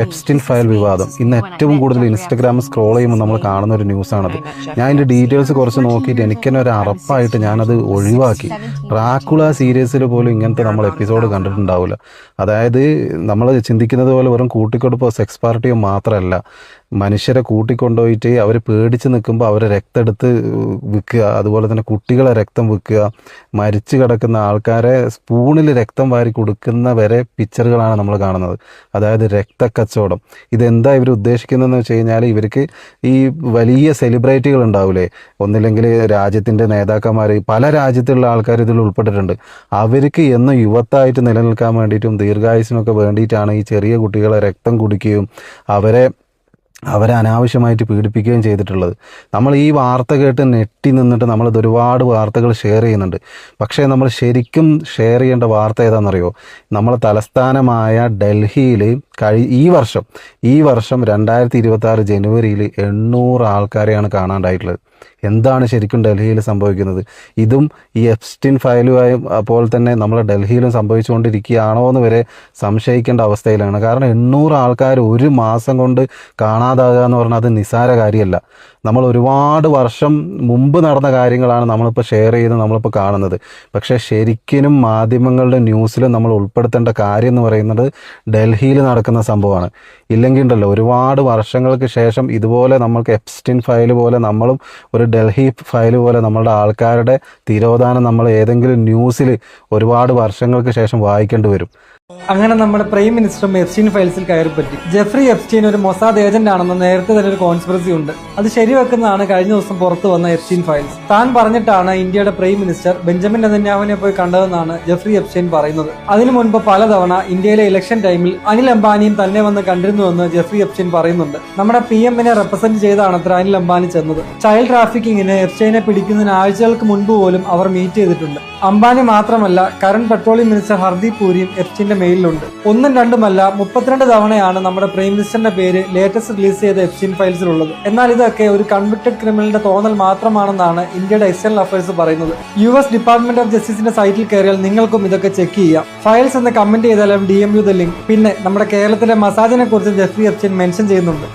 Epstein file വിവാദം ഇന്ന് ഏറ്റവും കൂടുതൽ ഇൻസ്റ്റഗ്രാം സ്ക്രോൾ ചെയ്യുമ്പോൾ നമ്മൾ കാണുന്ന ഒരു ന്യൂസാണത്. ഞാൻ അതിൻ്റെ ഡീറ്റെയിൽസ് കുറച്ച് നോക്കിയിട്ട് എനിക്ക് തന്നെ ഒരു അറപ്പായിട്ട് ഞാനത് ഒഴിവാക്കി. ഡ്രാക്കുള സീരീസിൽ പോലും ഇങ്ങനത്തെ നമ്മൾ എപ്പിസോഡ് കണ്ടിട്ടുണ്ടാവില്ല. അതായത് നമ്മൾ ചിന്തിക്കുന്നത് പോലെ വെറും കൂട്ടിക്കൊടുപ്പോ സെക്സ് പാർട്ടിയോ മാത്രമല്ല, മനുഷ്യരെ കൂട്ടിക്കൊണ്ടുപോയിട്ട് അവർ പേടിച്ച് നിൽക്കുമ്പോൾ അവരെ രക്തം എടുത്ത് വിൽക്കുക, അതുപോലെ തന്നെ കുട്ടികളെ രക്തം വിൽക്കുക, മരിച്ചു കിടക്കുന്ന ആൾക്കാരെ സ്പൂണിൽ രക്തം വാരി കൊടുക്കുന്ന വരെ പിക്ചറുകളാണ് നമ്മൾ കാണുന്നത്. അതായത് രക്തക്കച്ചവടം. ഇതെന്താ ഇവർ ഉദ്ദേശിക്കുന്നതെന്ന് വെച്ച് കഴിഞ്ഞാൽ, ഇവർക്ക് ഈ വലിയ സെലിബ്രിറ്റികൾ ഉണ്ടാവില്ലേ, ഒന്നില്ലെങ്കിൽ രാജ്യത്തിൻ്റെ നേതാക്കന്മാർ, പല രാജ്യത്തുള്ള ആൾക്കാർ ഇതിൽ ഉൾപ്പെട്ടിട്ടുണ്ട്. അവർക്ക് എന്നും യുവത്തായിട്ട് നിലനിൽക്കാൻ വേണ്ടിയിട്ടും ദീർഘായുസിനൊക്കെ വേണ്ടിയിട്ടാണ് ഈ ചെറിയ കുട്ടികളെ രക്തം കുടിക്കുകയും അവരെ അനാവശ്യമായിട്ട് പീഡിപ്പിക്കുകയും ചെയ്തിട്ടുള്ളത്. നമ്മൾ ഈ വാർത്ത കേട്ട് നെട്ടി നിന്നിട്ട് നമ്മളിത് ഒരുപാട് വാർത്തകൾ ഷെയർ ചെയ്യുന്നുണ്ട്. പക്ഷേ നമ്മൾ ശരിക്കും ഷെയർ ചെയ്യേണ്ട വാർത്ത ഏതാണെന്നറിയോ? നമ്മളെ തലസ്ഥാനമായ ഡൽഹിയിൽ ഈ വർഷം 2026 ജനുവരിയിൽ 800 ആൾക്കാരെയാണ് കാണാണ്ടായിട്ടുള്ളത്. എന്താണ് ശരിക്കും ഡൽഹിയിൽ സംഭവിക്കുന്നത്? ഇതും ഈ എപ്സ്റ്റീൻ ഫയലുമായി പോലെ തന്നെ നമ്മളെ ഡൽഹിയിലും സംഭവിച്ചുകൊണ്ടിരിക്കുകയാണോ എന്ന് വരെ സംശയിക്കേണ്ട അവസ്ഥയിലാണ്. കാരണം 800 ആൾക്കാർ ഒരു മാസം കൊണ്ട് കാണാതാകുക എന്ന് പറഞ്ഞാൽ അത് നിസ്സാര കാര്യമല്ല. നമ്മൾ ഒരുപാട് വർഷം മുമ്പ് നടന്ന കാര്യങ്ങളാണ് നമ്മളിപ്പോൾ ഷെയർ ചെയ്ത് നമ്മളിപ്പോൾ കാണുന്നത്. പക്ഷേ ശരിക്കും മാധ്യമങ്ങളുടെ ന്യൂസിലും നമ്മൾ ഉൾപ്പെടുത്തേണ്ട കാര്യം എന്ന് പറയുന്നത് ഡൽഹിയിൽ നടക്കുന്ന സംഭവമാണ്. ഇല്ലെങ്കിൽ ഉണ്ടല്ലോ, ഒരുപാട് വർഷങ്ങൾക്ക് ശേഷം ഇതുപോലെ നമ്മൾക്ക് എപ്സ്റ്റീൻ ഫയൽ പോലെ നമ്മളും ഒരു ഡൽഹി ഫയൽ പോലെ നമ്മളുടെ ആൾക്കാരുടെ തിരോധാനം നമ്മൾ ഏതെങ്കിലും ന്യൂസിൽ ഒരുപാട് വർഷങ്ങൾക്ക് ശേഷം വായിക്കേണ്ടി വരും. അങ്ങനെ നമ്മുടെ പ്രൈം മിനിസ്റ്ററും എപ്സ്റ്റീൻ ഫയൽസിൽ കയറിപ്പറ്റി. ജെഫ്രി എപ്സ്റ്റീൻ ഒരു മൊസാദ് ഏജന്റ് ആണെന്ന് നേരത്തെ തന്നെ ഒരു കോൺസ്പിറസി ഉണ്ട്. അത് ശരിവെക്കുന്നതാണ് കഴിഞ്ഞ ദിവസം പുറത്തു വന്ന എപ്സ്റ്റീൻ ഫയൽസ്. താൻ പറഞ്ഞിട്ടാണ് ഇന്ത്യയുടെ പ്രൈം മിനിസ്റ്റർ ബെഞ്ചമിൻ നെതന്യാഹുവിനെ പോയി കണ്ടതെന്നാണ് ജെഫ്രി എപ്സ്റ്റീൻ പറയുന്നത്. അതിനു മുൻപ് പലതവണ ഇന്ത്യയിലെ ഇലക്ഷൻ ടൈമിൽ അനിൽ അംബാനിയും തന്നെ വന്ന് കണ്ടിരുന്നുവെന്ന് ജെഫ്രി എപ്സ്റ്റീൻ പറയുന്നുണ്ട്. നമ്മുടെ PM-നെ റെപ്രസെന്റ് ചെയ്താണ് അത്ര അനിൽ അംബാനി ചെന്നത്. ചൈൽഡ് ട്രാഫിക്കിങ്ങിന് എപ്സ്റ്റീനെ പിടിക്കുന്നതിന് ആഴ്ചകൾക്ക് മുൻപ് പോലും അവർ മീറ്റ് ചെയ്തിട്ടുണ്ട്. അംബാനി മാത്രമല്ല, കറന്റ് പെട്രോളിയം മിനിസ്റ്റർ ഹർദീപ് പുരിയും എപ്സ്റ്റീന്റെ മെയിലുണ്ട്. ഒന്നും രണ്ടുമല്ല, 32 തവണയാണ് നമ്മുടെ പ്രൈം മിനിസ്റ്ററിന്റെ പേര് ലേറ്റസ്റ്റ് റിലീസ് ചെയ്ത എപ്സ്റ്റീൻ ഫയൽസിലുള്ളത്. എന്നാൽ ഇതൊക്കെ ഒരു കൺവിക്റ്റഡ് ക്രിമിനലിന്റെ തോന്നൽ മാത്രമാണെന്നാണ് ഇന്ത്യയുടെ എക്സ്റ്റേണൽ അഫയേഴ്സ് പറയുന്നത്. US ഡിപ്പാർട്ട്മെന്റ് ഓഫ് ജസ്റ്റിസിന്റെ സൈറ്റിൽ കയറിയാൽ നിങ്ങൾക്കും ഇതൊക്കെ ചെക്ക് ചെയ്യാം. ഫയൽസ് എന്ന് കമന്റ് ചെയ്താലും DM യു ദ ലിങ്ക്. പിന്നെ നമ്മുടെ കേരളത്തിലെ മസാജിനെ കുറിച്ച് ജെഫ്രി എപ്സ്റ്റീൻ മെൻഷൻ ചെയ്യുന്നുണ്ട്.